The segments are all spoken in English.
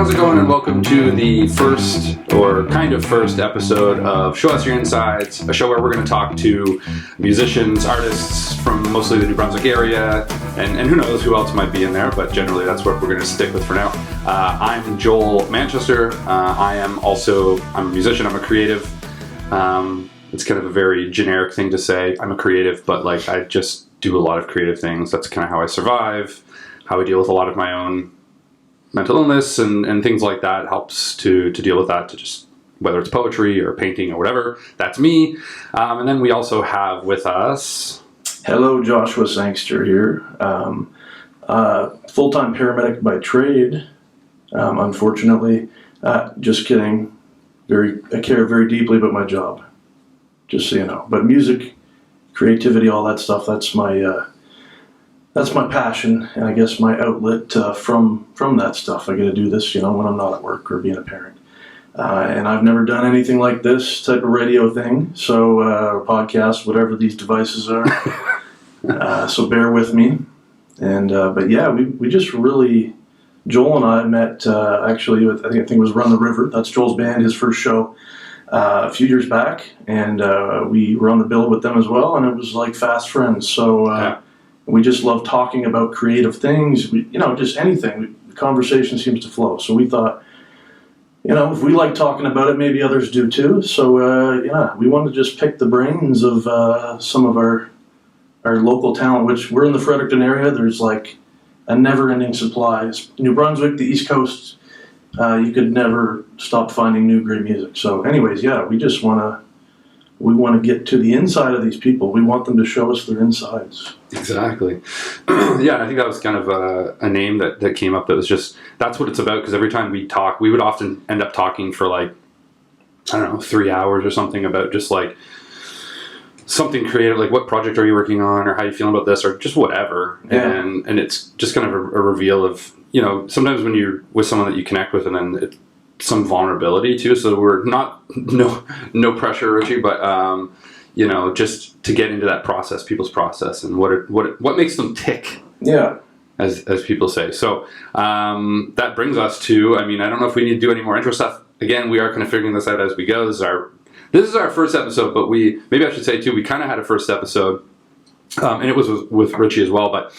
how's it going, and welcome to the first, or kind of first, episode of Show Us Your Insides, a show where we're going to talk to musicians, artists from mostly the New Brunswick area, and who knows who else might be in there, but generally that's what we're going to stick with for now. I'm Joel Manchester. I'm a musician, I'm a creative. It's kind of a very generic thing to say, I'm a creative, but like I just do a lot of creative things. That's kind of how I survive, how I deal with a lot of my own mental illness and things like that. Helps to deal with that, to just, whether it's poetry or painting or whatever, that's me. And then we also have with us... Hello, Joshua Sangster here. Full-time paramedic by trade, unfortunately. Just kidding. I care very deeply about my job, just so you know. But music, creativity, all that stuff, that's my passion, and I guess my outlet from that stuff. I get to do this, when I'm not at work or being a parent. And I've never done anything like this type of radio thing, so or podcast, whatever these devices are. So bear with me. And but yeah, we just really, Joel and I met actually with, I think it was Run the River. That's Joel's band, his first show a few years back, and we were on the bill with them as well, and it was like fast friends. So. Yeah. We just love talking about creative things, just anything. The conversation seems to flow. So we thought, if we like talking about it, maybe others do too. So, we wanted to just pick the brains of some of our local talent, which we're in the Fredericton area. There's like a never-ending supply. New Brunswick, the East Coast, you could never stop finding new great music. So anyways, we just we want to get to the inside of these people. We want them to show us their insides. Exactly. Yeah, I think that was kind of a name that came up that was just, that's what it's about, because every time we talk, we would often end up talking for 3 hours or something about just like something creative, like what project are you working on, or how you feeling about this, or just whatever. Yeah. And it's just kind of a reveal of, sometimes when you're with someone that you connect with, and then some vulnerability too, so we're not, no pressure, Richie, but just to get into that process, people's process, and what makes them tick, as people say. So that brings us to, I don't know if we need to do any more intro stuff. Again, we are kind of figuring this out as we go. This is our first episode, but maybe I should say too, we kind of had a first episode, and it was with Richie as well, but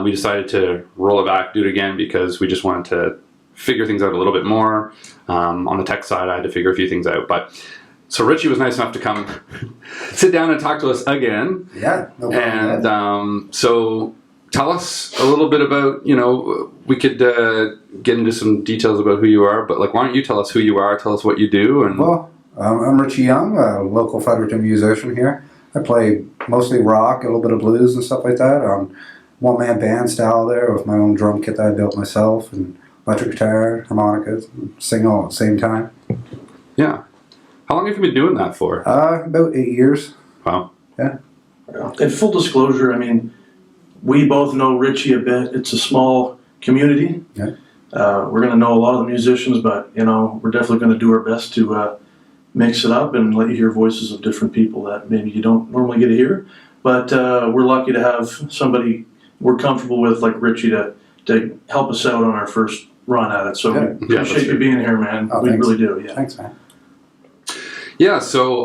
we decided to roll it back, do it again, because we just wanted to figure things out a little bit more. On the tech side, I had to figure a few things out. So Richie was nice enough to come sit down and talk to us again. Yeah, no problem. And so tell us a little bit about, we could get into some details about who you are, but why don't you tell us who you are, tell us what you do. And Well, I'm Richie Young, a local Fredericton musician here. I play mostly rock, a little bit of blues and stuff like that. One-man band style there with my own drum kit that I built myself, and electric guitar, harmonicas, sing all at the same time. Yeah. How long have you been doing that for? About 8 years. Wow. Yeah. And full disclosure, we both know Richie a bit. It's a small community. Yeah. We're going to know a lot of the musicians, but, we're definitely going to do our best to mix it up and let you hear voices of different people that maybe you don't normally get to hear. But we're lucky to have somebody we're comfortable with, like Richie, to help us out on our first run at it. So we appreciate you being here, man. We thanks. really do. Yeah. Thanks, man. Yeah, so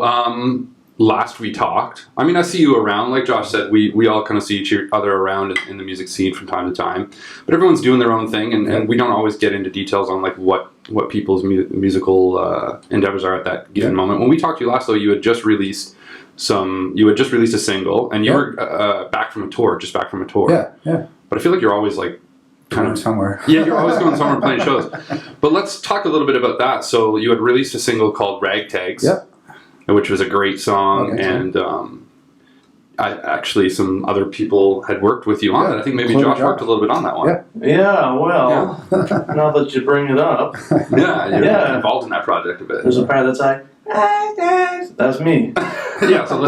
last we talked, I see you around, like Josh said, we all kind of see each other around in the music scene from time to time, but everyone's doing their own thing, and we don't always get into details on what people's musical endeavors are at that given moment. When we talked to you last, though, you had just released a single, and you were back from a tour. Yeah. But I feel like you're always kind of somewhere. Yeah, you're always going somewhere playing shows. But let's talk a little bit about that. So you had released a single called Ragtags, which was a great song, and actually some other people had worked with you on it. I think maybe Josh worked a little bit on that one. Well, now that you bring it up. You're involved in that project a bit. There's a part that's like, that's me. Yeah, so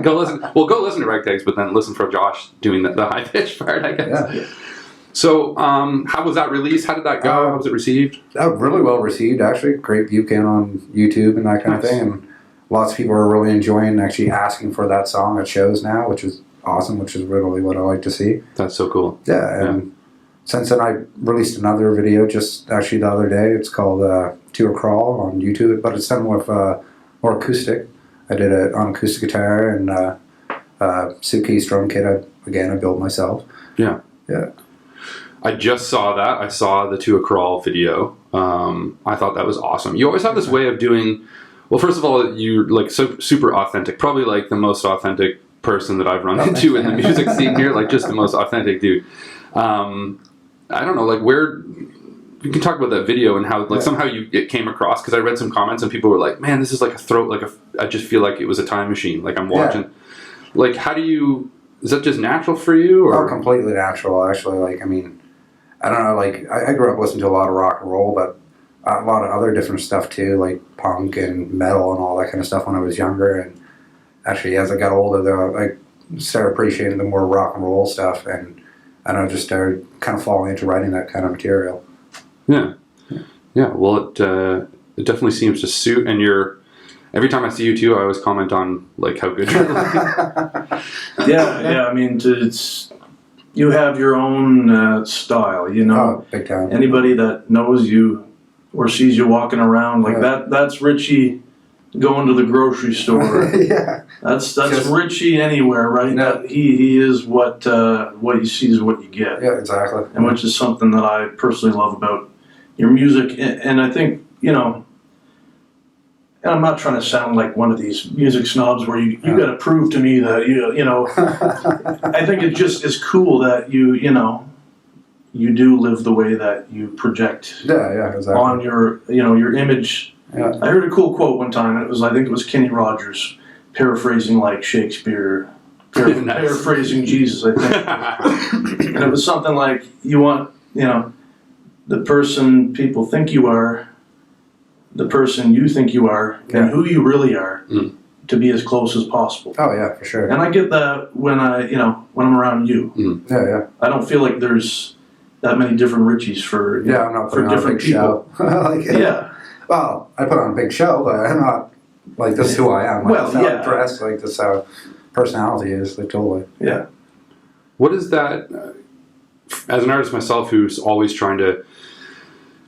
go listen. Well, go listen to Ragtags, but then listen for Josh doing the high-pitched part, I guess. Yeah. So, how was that released? How did that go? How was it received? Really well received, actually. Great view count on YouTube and that kind of thing. And lots of people are really enjoying actually asking for that song at shows now, which is awesome, which is really what I like to see. That's so cool. Yeah, and since then, I released another video just actually the other day. It's called "To a Crawl" on YouTube, but it's done with more acoustic. I did it on acoustic guitar and suitcase drum kit. I built myself. Yeah. Yeah. I just saw that. I saw the To a Crawl video. I thought that was awesome. You always have this way of doing. Well, first of all, you're like super authentic. Probably like the most authentic person that I've run into in the music scene here. Like just the most authentic dude. I don't know, like where you can talk about that video and how like somehow it came across, because I read some comments and people were like, "Man, this is like I just feel like it was a time machine. Like I'm watching." Like, how do you? Is that just natural for you, or completely natural? Actually, like I mean, I don't know. Like I grew up listening to a lot of rock and roll, but a lot of other different stuff too, like punk and metal and all that kind of stuff when I was younger. And actually, as I got older, though, I started appreciating the more rock and roll stuff, and I don't know, just started kind of falling into writing that kind of material. Yeah. Well, it definitely seems to suit, and every time I see you too, I always comment on like how good you're looking. Yeah. I mean, you have your own style. You know, big time. Anybody that knows you or sees you walking around like that's Richie going to the grocery store. Yeah. That's Richie anywhere, right? Yeah. He is what you see is what you get. Yeah, exactly. And which is something that I personally love about your music. And I think, you know, and I'm not trying to sound like one of these music snobs where you got to prove to me that you know. I think it just is cool that you you do live the way that you project. Yeah, exactly. On your image. Yeah. I heard a cool quote one time, and I think it was Kenny Rogers paraphrasing like Shakespeare, paraphrasing Jesus, I think. And it was something like, you want, the person people think you are, the person you think you are, and who you really are, to be as close as possible. Oh yeah, for sure. And I get that when I'm around you. Yeah. I don't feel like there's that many different Richies for I'm not putting for on a different big people. show. Yeah. Well, I put on a big show, but I'm not like, this is who I am. Like, Well, this is how yeah. I dress, like this is how personality is, like totally. Yeah. What is that? As an artist myself, who's always trying to,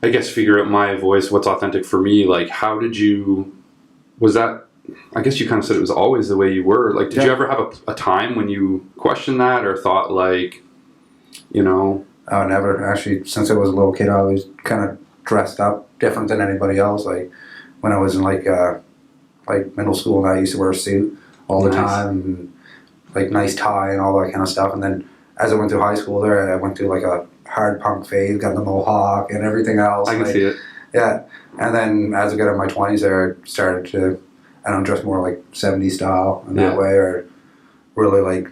I guess, figure out my voice, what's authentic for me. Like, how did you? Was that? I guess you kind of said it was always the way you were. Like, did you ever have a time when you questioned that or thought like, Oh, never. Actually, since I was a little kid, I always kind of dressed up different than anybody else. Like when I was in like middle school, I used to wear a suit all the time, and like nice tie and all that kind of stuff. And then as I went through high school, I went through like a hard punk phase, got the mohawk and everything else. I can see it. Yeah, and then as I got in my 20s, I started to dress more like 70s style in that way, or really like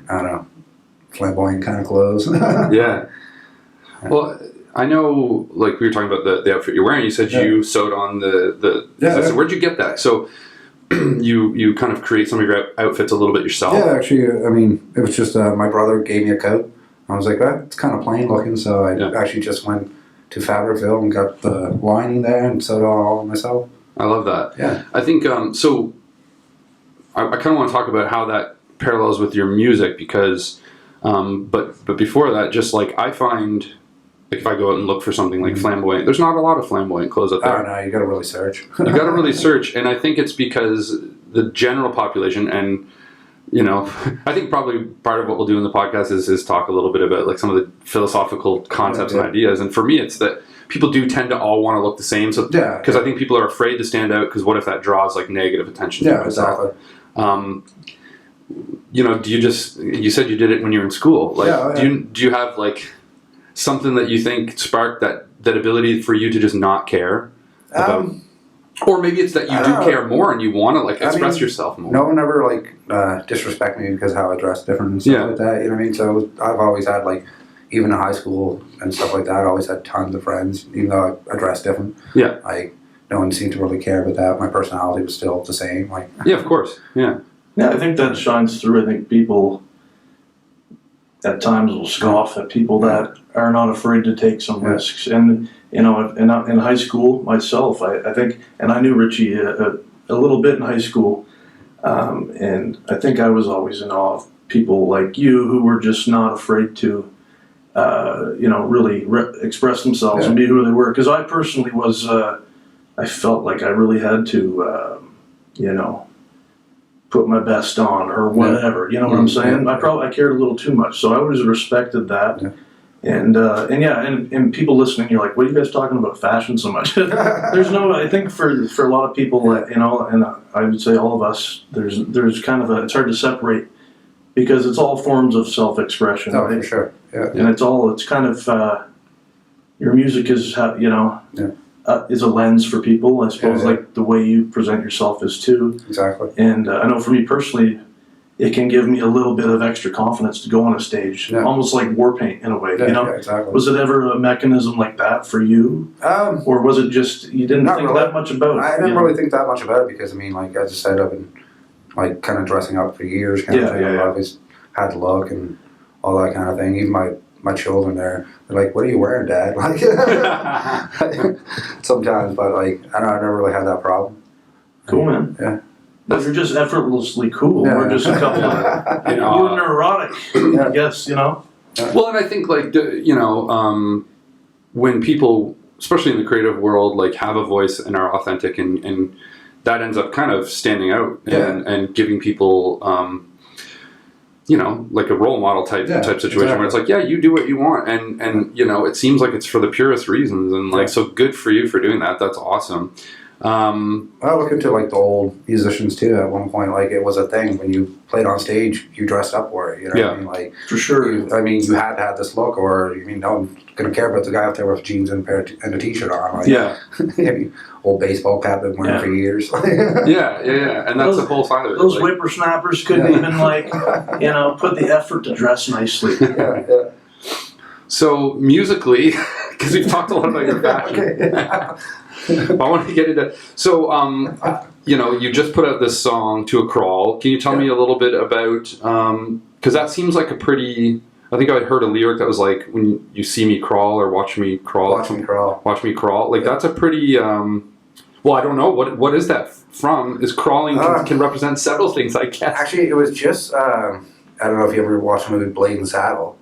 flamboyant kind of clothes. Yeah. Well, I know, like we were talking about the outfit you're wearing. You said you sewed on the. So where'd you get that? So you kind of create some of your outfits a little bit yourself. Yeah, actually, I mean, it was just my brother gave me a coat. I was like, it's kind of plain looking, so I actually just went to Fabricville and got the lining there and sewed it all myself. I love that. Yeah. I think so. I kind of want to talk about how that parallels with your music, because, but before that, just like I find. Like if I go out and look for something like flamboyant, there's not a lot of flamboyant clothes out there. Oh no, you gotta really search. You gotta really search, and I think it's because the general population, and I think probably part of what we'll do in the podcast is talk a little bit about like some of the philosophical concepts and ideas. And for me, it's that people do tend to all want to look the same. So because I think people are afraid to stand out, because what if that draws like negative attention? Yeah, exactly. Do you said you did it when you were in school? Like, do you have like something that you think sparked that ability for you to just not care about, or maybe it's that you do care more and you want to like express yourself more. No one ever like disrespect me because how I dress different and stuff like that. You know what I mean? So I've always had like, even in high school and stuff like that, I always had tons of friends, even though I dressed different. Yeah, like no one seemed to really care about that. My personality was still the same. Like of course, yeah. I think that shines through. I think people at times will scoff at people that are not afraid to take some risks. And, in high school myself, I think, and I knew Richie a little bit in high school, and I think I was always in awe of people like you who were just not afraid to really express themselves and be who they were. Because I personally was, I felt like I really had to, put my best on or whatever. You know what I'm saying? I cared a little too much, so I always respected that. Yeah. And people listening, you're like, what are you guys talking about fashion so much? There's no, I think for a lot of people, and I would say all of us, there's kind of it's hard to separate because it's all forms of self-expression. Oh, right? for sure. Yeah. And it's kind of, your music is, is a lens for people, I suppose, like the way you present yourself is too. Exactly. And I know for me personally, it can give me a little bit of extra confidence to go on a stage, almost like war paint in a way. Yeah, exactly. Was it ever a mechanism like that for you, or was it just you didn't think really. that much about it? I didn't really think that much about it because I mean, like as I said, I've been like kind of dressing up for years. Kind of thing. I've always had the look and all that kind of thing. Even my children, they're like, "What are you wearing, Dad?" Like sometimes, but like I never really had that problem. Cool, man. Yeah. But you're just effortlessly cool. Yeah. We're just a couple of, we're neurotic, I guess, Well, and I think when people, especially in the creative world, like have a voice and are authentic and that ends up kind of standing out and giving people, like a role model type situation where it's like, you do what you want. And it seems like it's for the purest reasons. And so good for you for doing that. That's awesome. I look into like the old musicians too. At one point, like it was a thing when you played on stage, you dressed up for it. You know what I mean? Like for sure. You had to have this look, or no one's gonna care about the guy out there with jeans and a t-shirt on. Like, old baseball cap that went for years. And that's the whole side of it. Those whippersnappers couldn't even put the effort to dress nicely. So musically, because we've talked a lot about your fashion. I want to get into you just put out this song "To a Crawl." Can you tell me a little bit about because that seems like a pretty. I think I heard a lyric that was like, "When you see me crawl or watch me crawl." Watch me crawl. Watch me crawl. Like that's a pretty. Well, I don't know what is that from? Is crawling can represent several things, I guess. Actually, it was just I don't know if you ever watched the movie Blazing Saddle.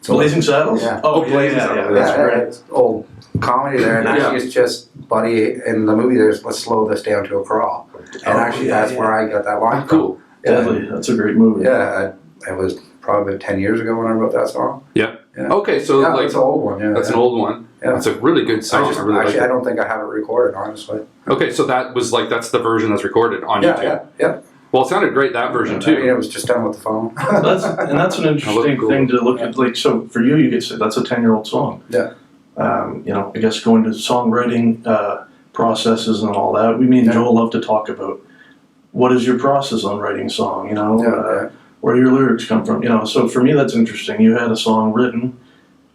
Blazing Saddles? Yeah. Oh, Blazing Saddles. That's great. It's old comedy there, and actually it's just Buddy in the movie. There's let's slow this down to a crawl, and that's where I got that line. Cool. Deadly. That's a great movie. Yeah, it was probably 10 years ago when I wrote that song. Yeah. Okay, so it's an old one. Yeah, that's an old one. Yeah, it's a really good song. I don't think I have it recorded, honestly. Okay, so that was that's the version that's recorded on YouTube. Yeah. Well, it sounded great, that version too. I mean, it was just done with the phone. That's an interesting thing to look at. Like, so for you could say that's a 10-year-old song. Yeah. I guess going to songwriting processes and all that. Me and Joel love to talk about what is your process on writing a song. Where your lyrics come from. So for me that's interesting. You had a song written.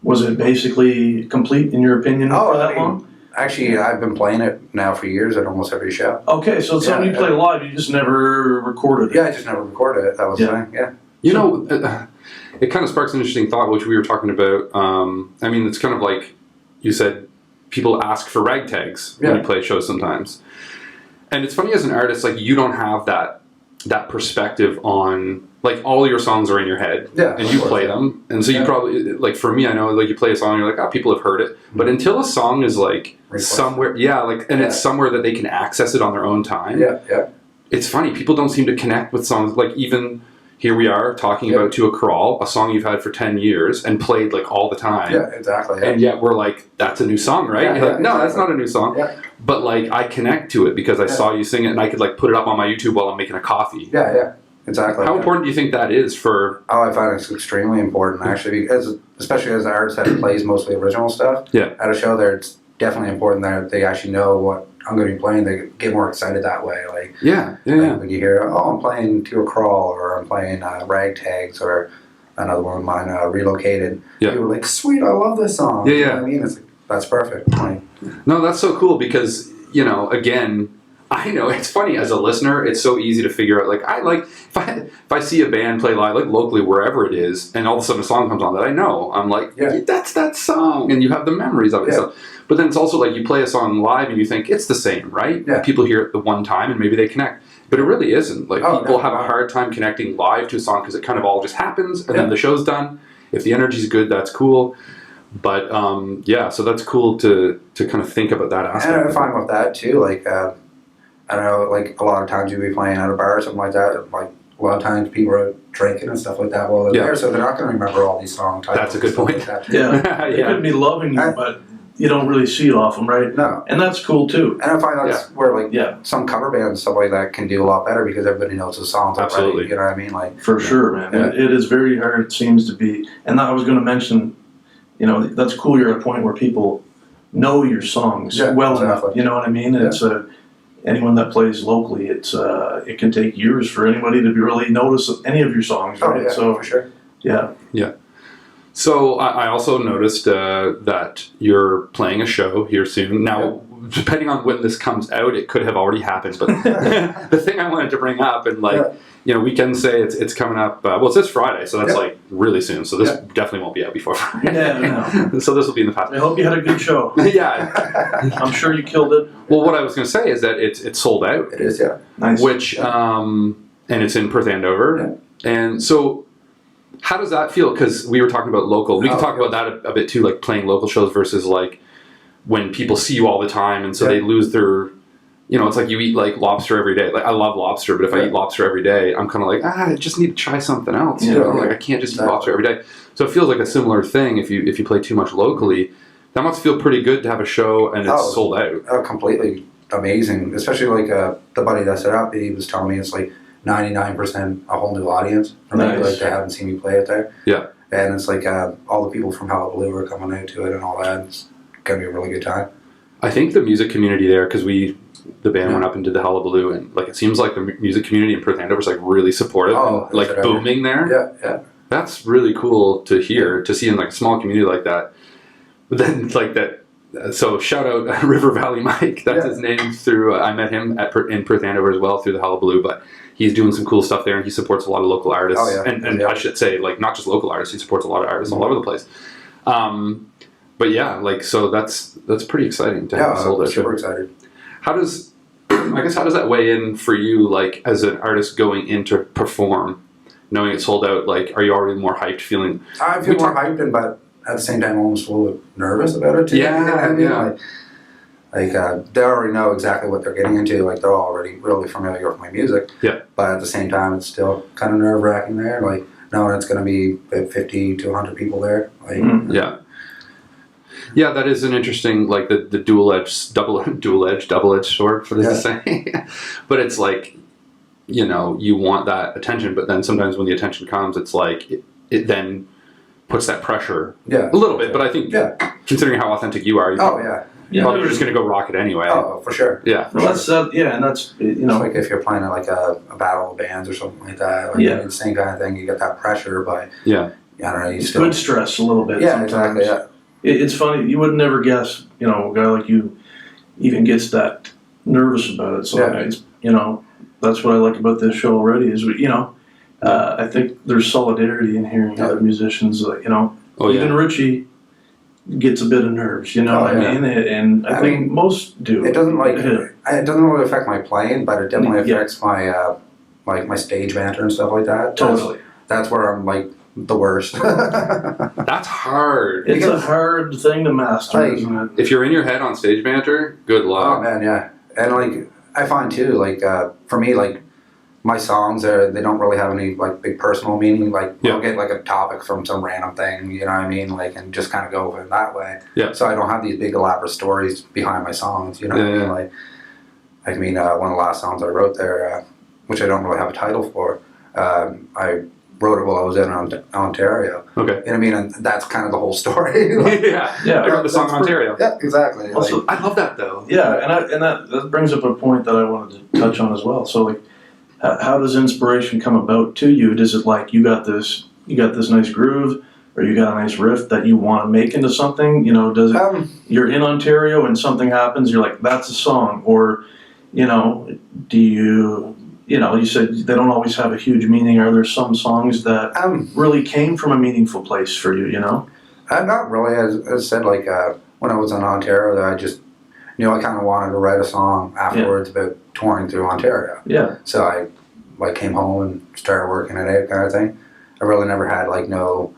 Was it basically complete in your opinion for that long? Actually, I've been playing it now for years at almost every show. Okay, so it's something you play live, you just never recorded it. Yeah, I just never recorded it. That was the thing, it kind of sparks an interesting thought, which we were talking about. I mean, it's kind of like you said, people ask for ragtags when you play shows sometimes. And it's funny as an artist, like you don't have that perspective on, like all your songs are in your head and you play them. And so you probably, like for me, I know like you play a song and you're like, people have heard it. But until a song is like somewhere, it's somewhere that they can access it on their own time. It's funny, people don't seem to connect with songs. Like even here we are talking about To a Crawl, a song you've had for 10 years and played like all the time. Yeah, exactly. And yet we're like, that's a new song, right? You're like, no, that's not a new song. But like I connect to it because I saw you sing it and I could like put it up on my YouTube while I'm making a coffee. Yeah. Exactly. How important do you think that is for... Oh, I find it's extremely important, actually, because especially as an artist that plays mostly original stuff. At a show there, it's definitely important that they actually know what I'm going to be playing. They get more excited that way. Like, when you hear, I'm playing To a Crawl, or I'm playing Ragtags, or another one of mine, Relocated. People are like, sweet, I love this song. You know what I mean? It's like, that's perfect. Like, no, that's so cool because, again... I know, it's funny, as a listener, it's so easy to figure out, like, if I see a band play live, like, locally, wherever it is, and all of a sudden a song comes on that I know, I'm like, that's that song, and you have the memories of it. So, but then it's also like, you play a song live, and you think, it's the same, right? People hear it the one time, and maybe they connect. But it really isn't. Like, people have a hard time connecting live to a song, because it kind of all just happens, and then the show's done. if the energy's good, that's cool. But yeah, so that's cool to kind of think about that aspect. And I find with that too, like I don't know, like a lot of times you'll be playing at a bar or something like that. And, like a lot of times people are drinking and stuff like that while they're there, so they're not going to remember all these song titles. That's a good point. Like that Yeah, they could be loving you, but you don't really see it off them, right? No. And that's cool too. And I find that's where like Yeah. some cover bands and stuff like that can do a lot better because everybody knows the songs already. Absolutely. You know what I mean? Like For sure, man. Yeah. It is very hard, it seems to be. And I was going to mention, you know, that's cool you're at a point where people know your songs well enough. You know what I mean? Yeah. It's anyone that plays locally, it's it can take years for anybody to really notice any of your songs, right? Oh, yeah, So for sure. Yeah. Yeah. So I also noticed that you're playing a show here soon. Now, depending on when this comes out, it could have already happened. But the thing I wanted to bring up, and you know, we can say it's coming up. Well, it's this Friday, so that's like really soon. So this definitely won't be out before Friday. Yeah, So this will be in the past. I hope you had a good show. Yeah. I'm sure you killed it. Well, what I was going to say is that it's sold out. It is, yeah. Nice. Which and it's in Perth Andover, and so. How does that feel? Because we were talking about local. We can talk about that a bit too, like playing local shows versus like when people see you all the time, and so they lose their. You know, it's like you eat like lobster every day. Like I love lobster, but if I eat lobster every day, I'm kind of like I just need to try something else. You know, like I can't just eat lobster every day. So it feels like a similar thing. If you play too much locally, that must feel pretty good to have a show and it's sold out. Completely amazing. Especially like the buddy that set up, he was telling me it's like 99% a whole new audience. Or maybe like they haven't seen me play it there. Yeah. And it's like all the people from Hullabaloo are coming out to it and all that. It's gonna be a really good time. I think the music community there, because the band went up and did the Hullabaloo, and like it seems like the music community in Perth Andover is like really supportive and like booming there. Yeah, yeah. That's really cool to hear, to see in like a small community like that. But then like that. So shout out River Valley Mike. That's his name. Through I met him in Perth Andover as well through the Hullabaloo, but he's doing some cool stuff there, and he supports a lot of local artists. Oh, yeah. And I should say, like not just local artists, he supports a lot of artists all over the place. But yeah, like so that's pretty exciting to have sold out. Super excited. How does that weigh in for you, like as an artist going in to perform, knowing it's sold out? Like, are you already more hyped, feeling? I feel more hyped, but at the same time, almost a little bit nervous about it too. Yeah, you know what I mean? yeah. Like they already know exactly what they're getting into. Like they're already really familiar with my music. Yeah. But at the same time, it's still kind of nerve wracking there. Like knowing it's going to be 50 to 100 people there. Like Yeah. Yeah, that is an interesting, like the double-edged sword for this to say. But it's like, you know, you want that attention, but then sometimes when the attention comes, it's like it then puts that pressure a little bit. But I think considering how authentic you are, you're probably just going to go rock it anyway. Oh, for sure. Yeah. Well, that's and that's you know, like if you're playing at like a battle of bands or something like that. Like it's the same kind of thing. You get that pressure, but I don't know. You still good stress a little bit. Yeah, sometimes. exactly. Yeah. It's funny. You would never guess. You know, a guy like you even gets that nervous about it. So it's, you know, that's what I like about this show already. Is you know, I think there's solidarity in hearing other musicians. Like, you know, even Richie gets a bit of nerves. You know what I mean? And I think most do. It doesn't it doesn't really affect my playing, but it definitely affects my like my stage banter and stuff like that. Totally. That's where I'm like the worst. That's hard. It's a hard thing to master, isn't it? If you're in your head on stage banter, good luck. Oh man, yeah. And like I find too, like for me, like my songs they don't really have any like big personal meaning. Like I'll get like a topic from some random thing, you know what I mean? Like and just kind of go over it that way. Yeah. So I don't have these big elaborate stories behind my songs, you know what I mean? Like I mean one of the last songs I wrote there, which I don't really have a title for, I wrote it while I was in Ontario. Okay. And I mean, and that's kind of the whole story. Like, I wrote the song in Ontario. Yeah, exactly. Also, I love that though. Yeah, and that brings up a point that I wanted to touch on as well. So like, how does inspiration come about to you? Does it like you got this nice groove, or you got a nice riff that you want to make into something? You know, does it? You're in Ontario and something happens. You're like, that's a song, or you know, do you? You know, you said they don't always have a huge meaning. Are there some songs that really came from a meaningful place for you, you know? Not really. As I said, like when I was in Ontario, I just knew I kind of wanted to write a song afterwards about touring through Ontario. Yeah. So I came home and started working at it kind of thing. I really never had like no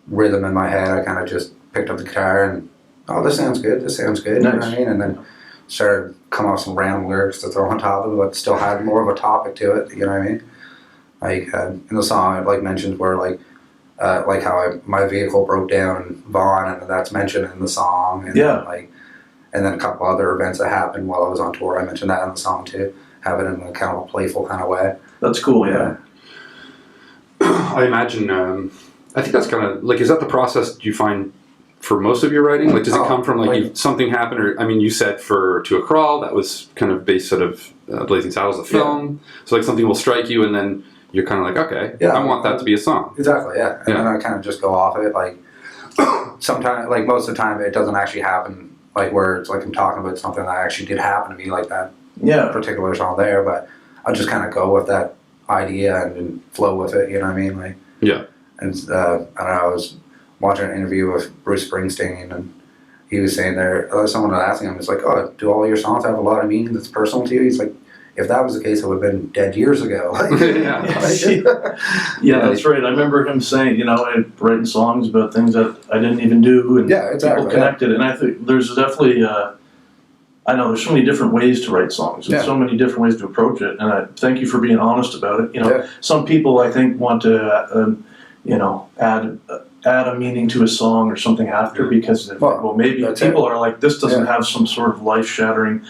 rhythm in my head, I kind of just picked up the guitar and, oh, this sounds good, you know what I mean? And then started coming up with some random lyrics to throw on top of it, but still had more of a topic to it, you know what I mean? Like, in the song, I like mentioned where, like how my vehicle broke down in Vaughan, and that's mentioned in the song. And Yeah. and then a couple other events that happened while I was on tour, I mentioned that in the song too. Have it in a kind of a playful kind of way. That's cool, yeah. I imagine, I think that's kind of, like, is that the process you find for most of your writing? Like, does it come from, like, something happened, or, I mean, you said for To a Crawl, that was kind of based sort of Blazing Saddles, the film. So, like, something will strike you, and then you're kind of like, okay, I want that to be a song. Exactly, yeah. And then I kind of just go off of it, like, sometimes, like, most of the time, it doesn't actually happen, like, where it's like I'm talking about something that actually did happen to me, like that particular song there, but I'll just kind of go with that idea and flow with it, you know what I mean? Like, yeah. And I don't know, I was watching an interview with Bruce Springsteen, and he was saying there, someone was asking him, it's like, oh, do all your songs have a lot of meaning that's personal to you? He's like, if that was the case, I would have been dead years ago. Yeah, that's right. I remember him saying, you know, I'm writing songs about things that I didn't even do, and people connected. And I think there's definitely, I know there's so many different ways to write songs, and so many different ways to approach it. And I thank you for being honest about it. You know, some people I think want to, you know, add a meaning to a song or something after because well maybe people are like, this doesn't have some sort of life-shattering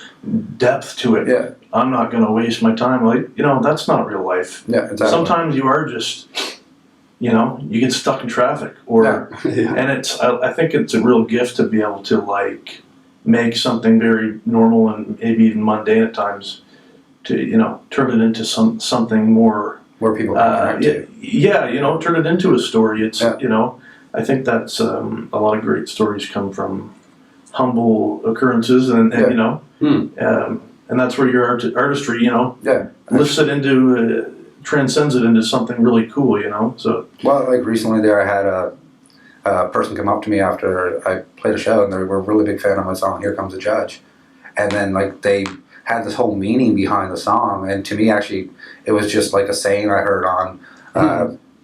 depth to it. Yeah. I'm not going to waste my time. Like, you know, that's not real life. Yeah, exactly. Sometimes you are just, you know, you get stuck in traffic, or and it's. I think it's a real gift to be able to like make something very normal and maybe even mundane at times to, you know, turn it into something more where people can connect to. Yeah, you know, turn it into a story. It's you know, I think that's a lot of great stories come from humble occurrences, and you know. And that's where your artistry, you know, lifts it into, transcends it into something really cool, you know. So well, like recently there, I had a person come up to me after I played a show, and they were a really big fan of my song "Here Comes the Judge," and then like they had this whole meaning behind the song, and to me, actually, it was just like a saying I heard on,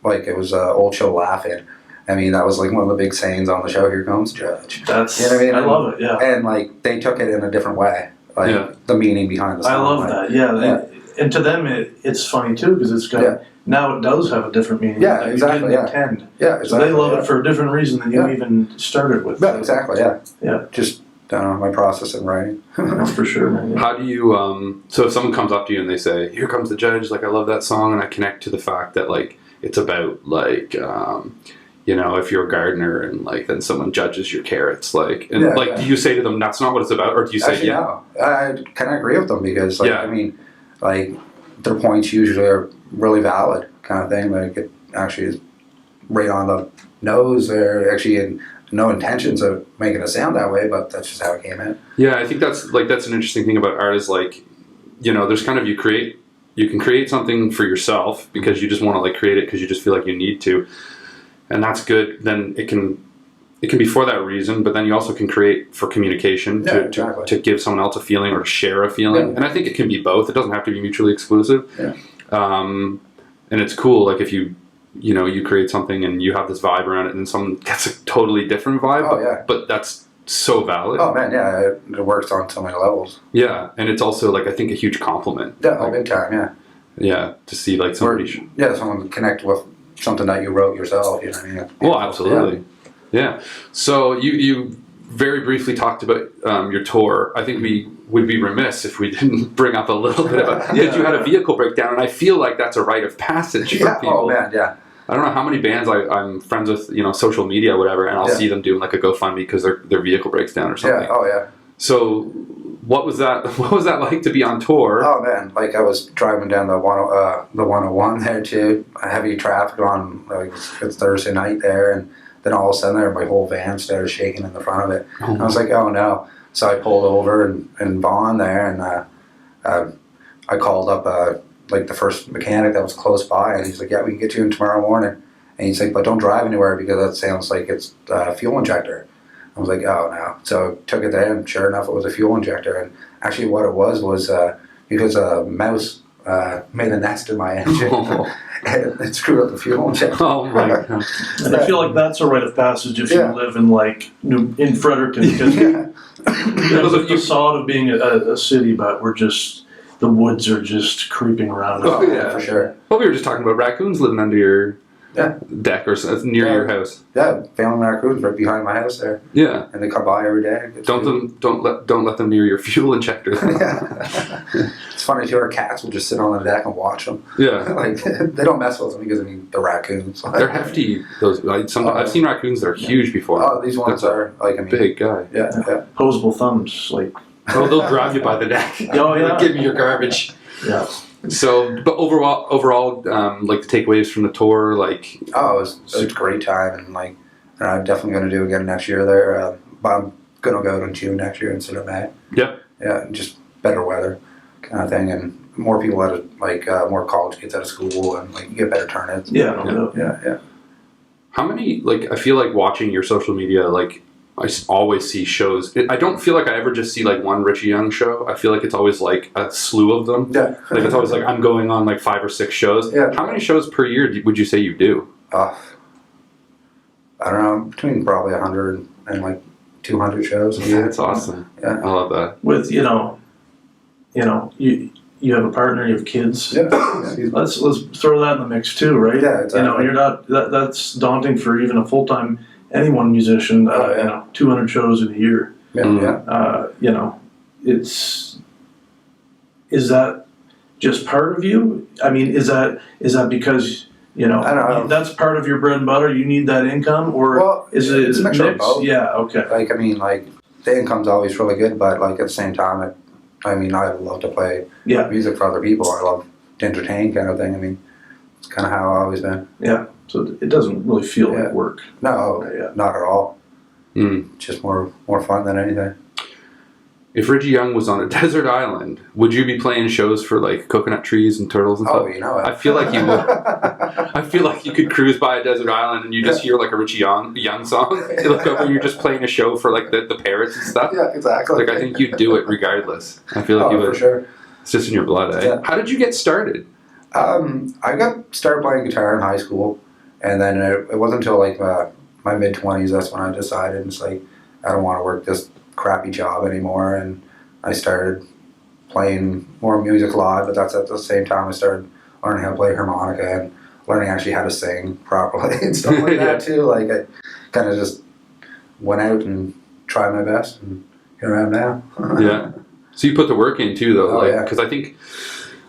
like it was Old Show Laughing. I mean, that was like one of the big sayings on the show. Here comes the Judge. That's, you know what I mean? I love it. Yeah, and like they took it in a different way. Like the meaning behind the song. I love that. Yeah. And to them, it's funny too because it's got now it does have a different meaning. Yeah, that exactly. You didn't intend. Yeah, exactly. So they love it for a different reason than you even started with. Yeah, exactly. Yeah. Yeah. Just my process in writing. For sure, man. Yeah. How do you? So if someone comes up to you and they say, "Here comes the Judge," like I love that song, and I connect to the fact that like it's about like. You know, if you're a gardener and like then someone judges your carrots, like and do you say to them that's not what it's about, or do you say actually, no. I kind of agree with them because like I mean, like their points usually are really valid kind of thing. Like it actually is right on the nose. They're actually in no intentions of making it sound that way, but that's just how it came in. Yeah, I think that's an interesting thing about art is like, you know, there's kind of you can create something for yourself because you just want to like create it because you just feel like you need to. And that's good. Then it can be for that reason, but then you also can create for communication to give someone else a feeling or to share a feeling. Yeah. And I think it can be both. It doesn't have to be mutually exclusive. Yeah. And it's cool. Like if you create something and you have this vibe around it, and someone gets a totally different vibe. Oh yeah. But that's so valid. Oh man, yeah, it works on so many levels. Yeah, and it's also like I think a huge compliment. Yeah, like, big time. Yeah. Yeah, to see like somebody. Someone connect with something that you wrote yourself, you know what I mean? Well, absolutely. Yeah. So you very briefly talked about your tour. I think we would be remiss if we didn't bring up a little bit about you had a vehicle breakdown, and I feel like that's a rite of passage for people. Oh man, yeah. I don't know how many bands I'm friends with, you know, social media, whatever, and I'll see them doing like a GoFundMe because their vehicle breaks down or something. Yeah. Oh yeah. So what was that like to be on tour? Oh man, like I was driving down the 101 there too. Heavy traffic on like it's Thursday night there, and then all of a sudden my whole van started shaking in the front of it. I was like, oh no. So I pulled over in Vaughan there, and I called up like the first mechanic that was close by, and he's like, yeah, we can get you in tomorrow morning. And he's like, but don't drive anywhere because that sounds like it's a fuel injector. I was like, oh no. So I took it there, and sure enough, it was a fuel injector. And actually what it was because a mouse made a nest in my engine and it screwed up the fuel injector. Oh my god. And I feel like that's a rite of passage if you live in like in Fredericton, because you know, the facade of being a city, but the woods are just creeping around. Oh yeah, for sure. Well, we were just talking about raccoons living under your deck or near your house. Yeah, family raccoons right behind my house there. Yeah, and they come by every day. Don't let them near your fuel injector. It's funny too. Our cats will just sit on the deck and watch them. Yeah, like they don't mess with them because they're raccoons. They're hefty. Those I've seen raccoons that are huge before. Oh, these ones are like big guy. Yeah. Posable thumbs, like. Oh, they'll grab you by the neck. Oh yeah. Give me your garbage. Yeah. So, but overall, like the takeaways from the tour, like it was a great time, and like I'm definitely going to do again next year there. But I'm going to go in June next year instead of May. Yep. Yeah, just better weather, kind of thing, and more people out of more college kids out of school, and like you get better turnouts. Yeah. How many I feel like watching your social media, like I always see shows. I don't feel like I ever just see like one Richie Young show. I feel like it's always like a slew of them. Yeah. Like it's always like I'm going on like 5 or 6 shows. Yeah. How many shows per year would you say you do? I don't know, between probably 100 and like 200 shows a year. That's awesome. Yeah. I love that. With you have a partner, you have kids. Yeah. Let's throw that in the mix too, right? Yeah, exactly. You know, you're not that's daunting for even a full-time anyone musician. 200 shows in a year. Yeah. Is that just part of you? I mean, is that because I don't know. that's part of your bread and butter? You need that income, or is it it's a mixture of both? Yeah. Okay. The income's always really good, but like at the same time, I love to play music for other people. I love to entertain, kind of thing. I mean, it's kind of how I've always been. Yeah. So it doesn't really feel like work. No, not at all. Mm. Just more fun than anything. If Richie Young was on a desert island, would you be playing shows for like coconut trees and turtles and stuff? Oh, you know it. I feel like you would. I feel like you could cruise by a desert island and you just hear like a Richie Young song. You look over, you're just playing a show for like the parrots and stuff. Yeah, exactly. Like I think you'd do it regardless. I feel like you would. For sure. It's just in your blood, eh? Yeah. How did you get started? I got started playing guitar in high school, and then it wasn't until like my mid-20s that's when I decided it's like I don't want to work this crappy job anymore, and I started playing more music live. But that's at the same time I started learning how to play harmonica and learning actually how to sing properly and stuff like that too. Like I kind of just went out and tried my best, and here I am now. Yeah. So you put the work in too, though, because I think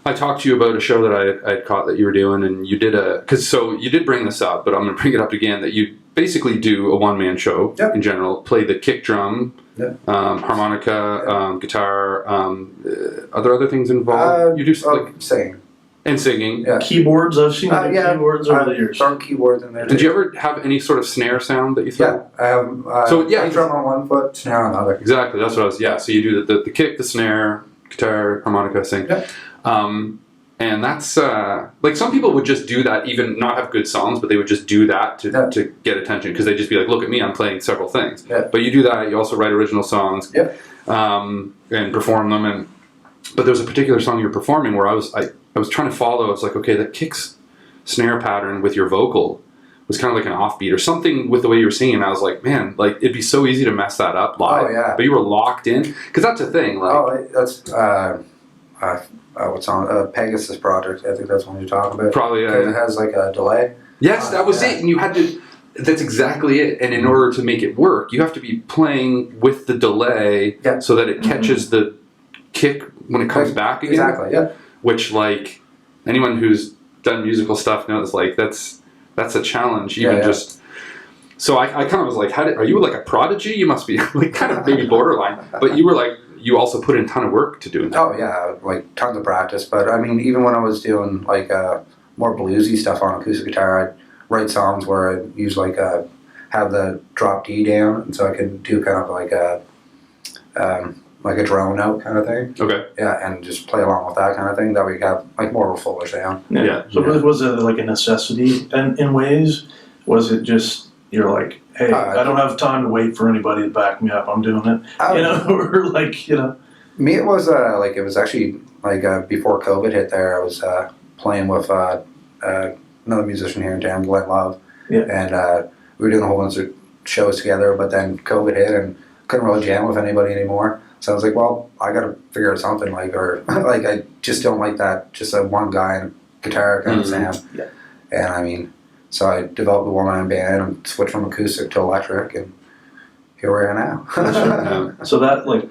I talked to you about a show that I had caught that you were doing, and you did you did bring this up, but I'm going to bring it up again, that you basically do a one-man show in general, play the kick drum, harmonica, guitar, are there other things involved? You do singing. And singing. Yeah. Keyboards, I've seen keyboards over the years. Thrown keyboards in there. Did you ever have any sort of snare sound that you throw? Yeah, I have drum on one foot, snare on the other. Exactly, that's what I was, so you do the kick, the snare, guitar, harmonica, sing. Yeah. And that's, like some people would just do that, even not have good songs, but they would just do that to get attention, because they'd just be like, look at me, I'm playing several things. Yeah. But you do that, you also write original songs and perform them. But there was a particular song you were performing where I was trying to follow. It's like, okay, the kick's snare pattern with your vocal was kind of like an offbeat or something with the way you were singing. I was like, man, like it'd be so easy to mess that up live. Oh, yeah. But you were locked in, because that's the thing. Like, that's what song? Pegasus Project. I think that's one you're talking about. Probably, yeah. Because it has like a delay. Yes, that was it, and you had to. That's exactly it. And in order to make it work, you have to be playing with the delay so that it catches the kick when it comes back again. Exactly. Yeah. Which, like, anyone who's done musical stuff knows, like, that's a challenge. Even just. So I kind of was like, are you like a prodigy? You must be like kind of maybe borderline. But you were like, you also put in a ton of work to do that. Oh yeah, like tons of practice. But I mean, even when I was doing like more bluesy stuff on acoustic guitar, I'd write songs where I'd use like have the drop D down, and so I could do kind of like a drone note kind of thing. Okay. Yeah, and just play along with that kind of thing. That we have like more of a fuller sound. Yeah. So was it like a necessity in ways? Was it just you're like, hey, I don't have time to wait for anybody to back me up. I'm doing it. Or like, Me, it was actually like before COVID hit there, I was playing with another musician here in town, Glenn Love. Yeah. And we were doing a whole bunch of shows together, but then COVID hit and couldn't really jam with anybody anymore. So I was like, well, I got to figure out something or like I just don't like that, just a one guy and guitar kind of sound. Yeah. And I mean, so I developed a one-man band and switched from acoustic to electric, and here we are now. So that, like,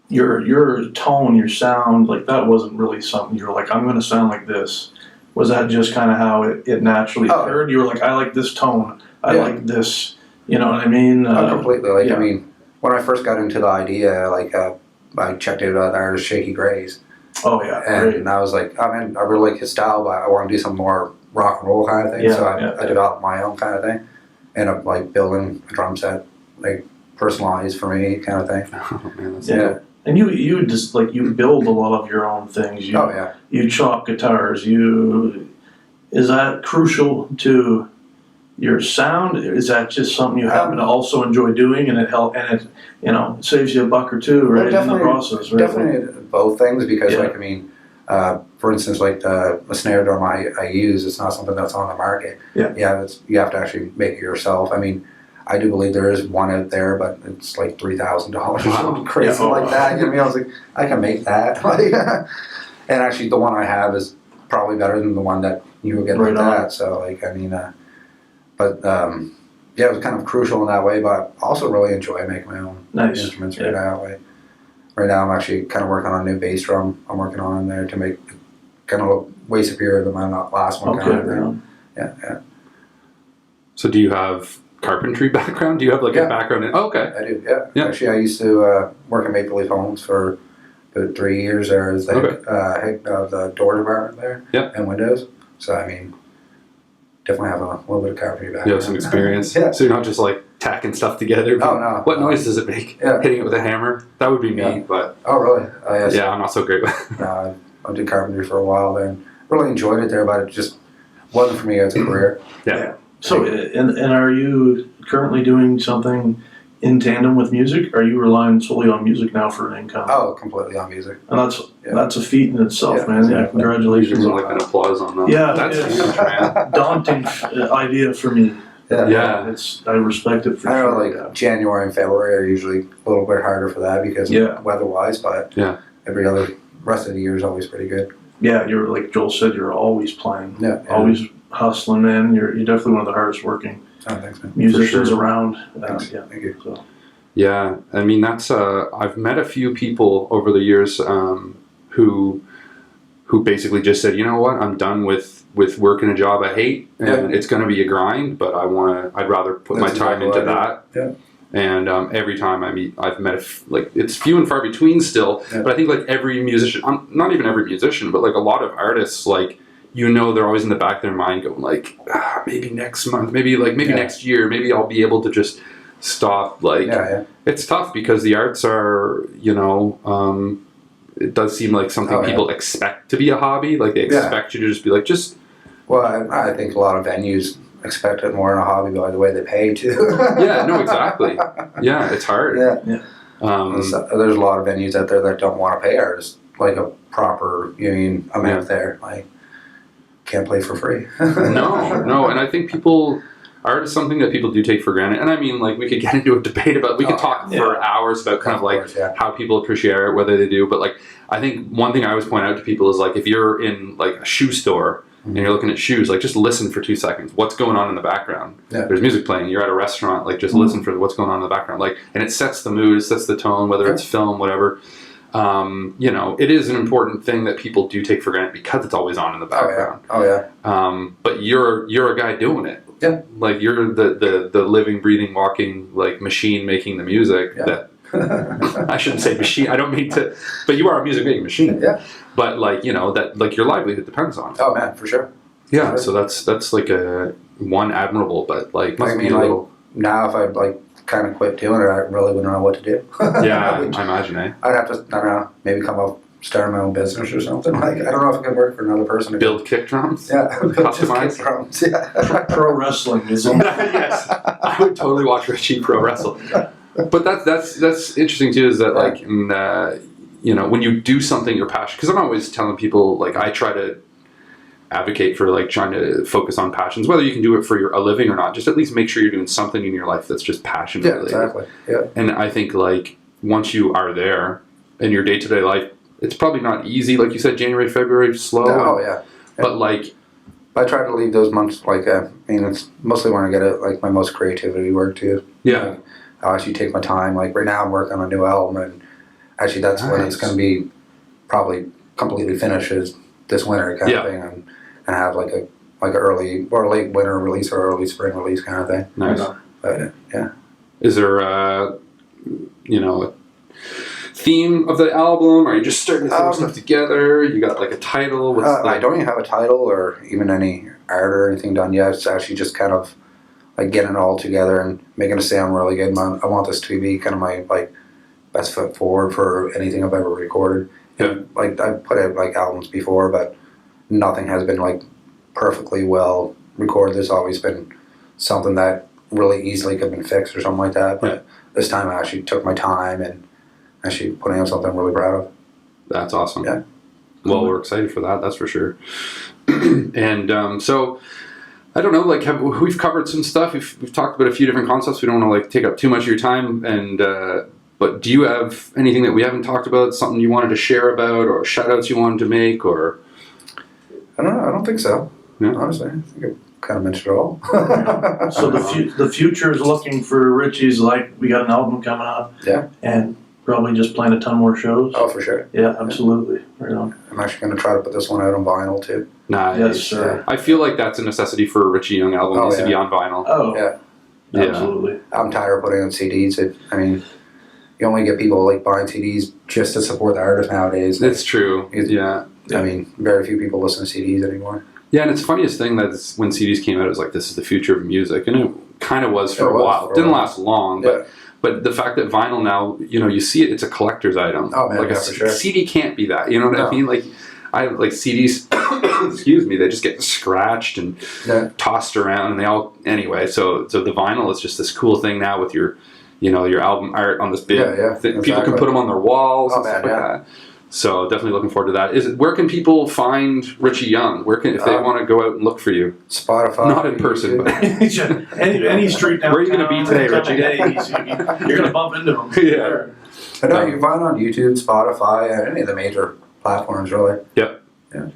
your tone, your sound, like, that wasn't really something you were like, I'm going to sound like this. Was that just kind of how it naturally occurred? You were like, I like this tone. I like this. You know what I mean? Completely. Like, I mean, when I first got into the idea, like, I checked out the artist Shaky Grays. Oh, yeah. And I was like, I mean, I really like his style, but I want to do some more rock and roll kind of thing. So I developed my own kind of thing. Ended up, like, building a drum set, like, personalized for me kind of thing. Oh, man, that's Yeah. And you just, like, you build a lot of your own things. You chop guitars. Is that crucial to your sound? Is that just something you happen to also enjoy doing, and it saves you a buck or two, right, in the process? Right? Definitely both things, because like, I mean, for instance, like the snare drum I use, it's not something that's on the market. Yeah. You have to actually make it yourself. I mean, I do believe there is one out there, but it's like $3,000 or something crazy like that. You know what I mean? I was like, I can make that. And actually, the one I have is probably better than the one that you will get like that. So, like, I mean, it was kind of crucial in that way, but I also really enjoy making my own instruments right now. Like, right now, I'm actually kind of working on a new bass drum. I'm working on in there to make it kind of look way superior than my last one. Okay, kind of thing. Yeah. So do you have carpentry background? Do you have like a background in? Oh, okay. I do, yeah. Actually, I used to work at Maple Leaf Homes for about 3 years there as the door department there and windows. So, I mean, definitely have a little bit of carpentry background. You have some experience? Yeah. So you're not just like tacking stuff together? Oh, no. What noise does it make? Yeah. Hitting it with a hammer? That would be me, but... Oh, really? Yeah, I'm not so great with it. I did carpentry for a while there and really enjoyed it there, but it just wasn't for me as a career. Yeah. So, and are you currently doing something in tandem with music? Are you relying solely on music now for an income? Oh, completely on music. And that's a feat in itself, man. Yeah, congratulations. Like an applause on that. Yeah, that's huge, man. Daunting idea for me. Yeah. I respect it for I know, sure. like January and February are usually a little bit harder for that because weather-wise, but every other rest of the year is always pretty good. Yeah, you're like Joel said, you're always playing. Yeah. Always hustling, man. You're definitely one of the hardest working musicians around. Thank you. So. Yeah, I mean that's I've met a few people over the years who basically just said, you know what, I'm done with working a job I hate, and it's going to be a grind, but I'd rather put my time into that. Yeah. And every time I've met like it's few and far between still, but I think like every musician, not even every musician, but like a lot of artists, like, you know, they're always in the back of their mind going like, maybe next month, maybe next year, maybe I'll be able to just stop. Like, it's tough because the arts are, you know, it does seem like something people expect to be a hobby. Like they expect you to just be like, Well, I think a lot of venues expect it more in a hobby by the way they pay too. Yeah, no, exactly. Yeah, it's hard. There's a lot of venues out there that don't want to pay artists like a proper amount there. Like, can't play for free. No, and I think art is something that people do take for granted. And I mean, like, we could get into a debate about, we could talk for hours about kind of like how people appreciate art, whether they do. But like, I think one thing I always point out to people is like, if you're in like a shoe store and you're looking at shoes, like just listen for 2 seconds. What's going on in the background? There's music playing. You're at a restaurant, like just listen for what's going on in the background. Like, and it sets the mood, it sets the tone, whether it's film, whatever. You know, it is an important thing that people do take for granted because it's always on in the background. But you're a guy doing it. Yeah. Like you're the living, breathing, walking like machine making the music that I shouldn't say machine. I don't mean to, but you are a music making machine. Yeah. But like, you know, that like your livelihood depends on it. Oh man, for sure. Yeah. So that's like one admirable, but like must be a little. Now if I'd like kind of quit doing it, I really wouldn't know what to do. Yeah, I imagine, I'd have to, I don't know, maybe come up, start my own business or something. Like, I don't know if it could work for another person. Build kick drums? Yeah, customize kick drums. Yeah. Pro wrestling is Yes, I would totally watch Richie pro wrestle. But that's interesting too. Is that like, when you do something you're passionate, because I'm always telling people, like, I try to advocate for, like, trying to focus on passions, whether you can do it for a living or not, just at least make sure you're doing something in your life that's just passion related. Exactly. Yeah. And I think, like, once you are there in your day-to-day life, it's probably not easy, like you said, January, February, slow. Oh, yeah. But, like, I try to leave those months, like, it's mostly when I get it, like, my most creativity work, too. yeah. Like, I actually take my time. Like, right now I'm working on a new album, and actually that's when it's going to be probably completely finished is this winter kind of thing, and have, like, a early or late winter release or early spring release kind of thing. Nice. But, yeah. Is there, a theme of the album? Are you just starting to throw stuff together? You got, like, a title? I don't even have a title or even any art or anything done yet. It's actually just kind of like getting it all together and making it sound really good. I want this to be kind of my, like, best foot forward for anything I've ever recorded. Yeah. And, like, I've put out, like, albums before, but nothing has been, like, perfectly well recorded. There's always been something that really easily could have been fixed or something like that. But this time I actually took my time and actually putting out something I'm really proud of. That's awesome. Yeah. Well, we're excited for that, that's for sure. And so, I don't know, like, we've covered some stuff. We've talked about a few different concepts. We don't want to, like, take up too much of your time. And but do you have anything that we haven't talked about? Something you wanted to share about, or shout outs you wanted to make, or? I don't know. I don't think so. Yeah. Honestly, I think I kind of mentioned it all. So the future is looking for Richie's, like, we got an album coming out. Yeah. And probably just playing a ton more shows. Oh, for sure. Yeah, absolutely. Right on. I'm actually going to try to put this one out on vinyl too. Nice. Yes, sir. I feel like that's a necessity for a Richie Young album. It needs to be on vinyl. Oh, Yeah. absolutely. I'm tired of putting out CDs. You only get people, like, buying CDs just to support the artist nowadays. It's true. Yeah. I mean, very few people listen to CDs anymore. Yeah, and it's the funniest thing that when CDs came out, it was like, this is the future of music. And it kind of was for a while. It didn't last long, but the fact that vinyl now, you see it, it's a collector's item. Oh, man, like yeah, for sure. CD can't be that. You know what I mean? Like, I like CDs, excuse me, they just get scratched and tossed around, and they all, anyway. So the vinyl is just this cool thing now with your album art on this big thing. People can put them on their walls and stuff like that. So definitely looking forward to that. Where can people find Richie Young? If they want to go out and look for you? Spotify. Not in person, but any street downtown. Where are you going to be today, Richie? You're going to bump into him. Yeah. I know you can find it on YouTube, Spotify, and any of the major platforms, really. Yep. Yeah.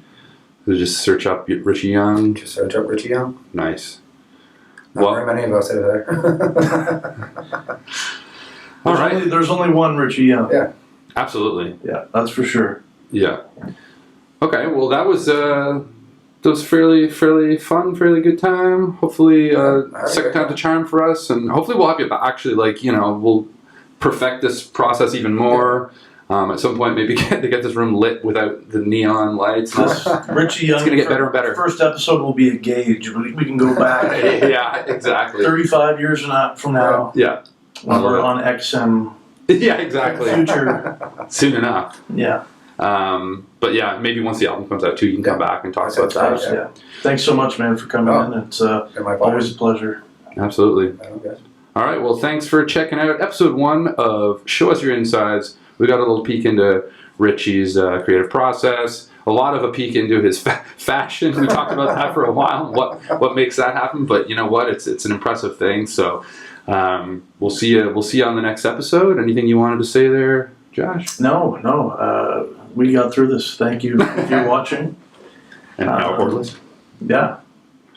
So just search up Richie Young. Just search up Richie Young. Nice. Not very many of us are there. All right. There's only one Richie Young. Yeah. Absolutely. Yeah, that's for sure. Yeah. Okay. Well, that was fairly fun, fairly good time. Hopefully, second time's a charm for us, and hopefully we'll have you back. Actually, we'll perfect this process even more. At some point, maybe get this room lit without the neon lights. Richie Young. It's going to get better and better. First episode will be a gauge. We can go back. Yeah, exactly. 35 years from now. Yeah. When we're on XM. Yeah, exactly. Future. Soon enough. Yeah. But yeah, maybe once the album comes out too, you can come back and talk about that. Yeah. Thanks so much, man, for coming in. It's always a pleasure. Absolutely. All right. Well, thanks for checking out episode 1 of Show Us Your Insides. We got a little peek into Richie's creative process. A lot of a peek into his fashion. We talked about that for a while. What makes that happen? But you know what? It's an impressive thing. So we'll see you. We'll see you on the next episode. Anything you wanted to say there, Josh? No. We got through this. Thank you if you're watching. And or listening. Yeah.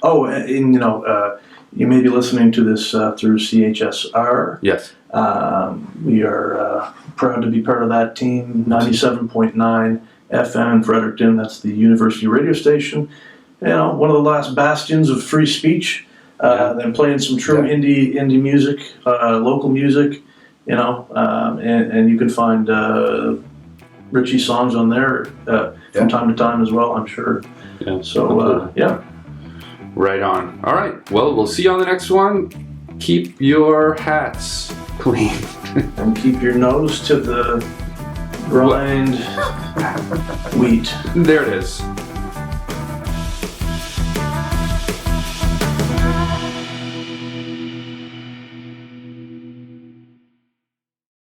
Oh, and you may be listening to this through CHSR. Yes. We are proud to be part of that team. 97.9 FM in Fredericton. That's the university radio station. One of the last bastions of free speech. Then playing some true indie music, local music. And you can find Richie songs on there from time to time as well, I'm sure. Yeah. So yeah. Right on. All right. Well, we'll see you on the next one. Keep your hats clean. And keep your nose to the grind wheat. There it is.